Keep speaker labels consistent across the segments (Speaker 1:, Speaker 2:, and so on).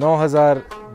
Speaker 1: 9000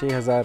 Speaker 1: 6000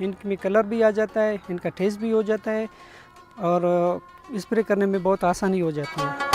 Speaker 2: इनमें कलर भी आ जाता है, इनका टेस्ट भी हो जाता है और स्प्रे करने में बहुत आसानी हो जाती है।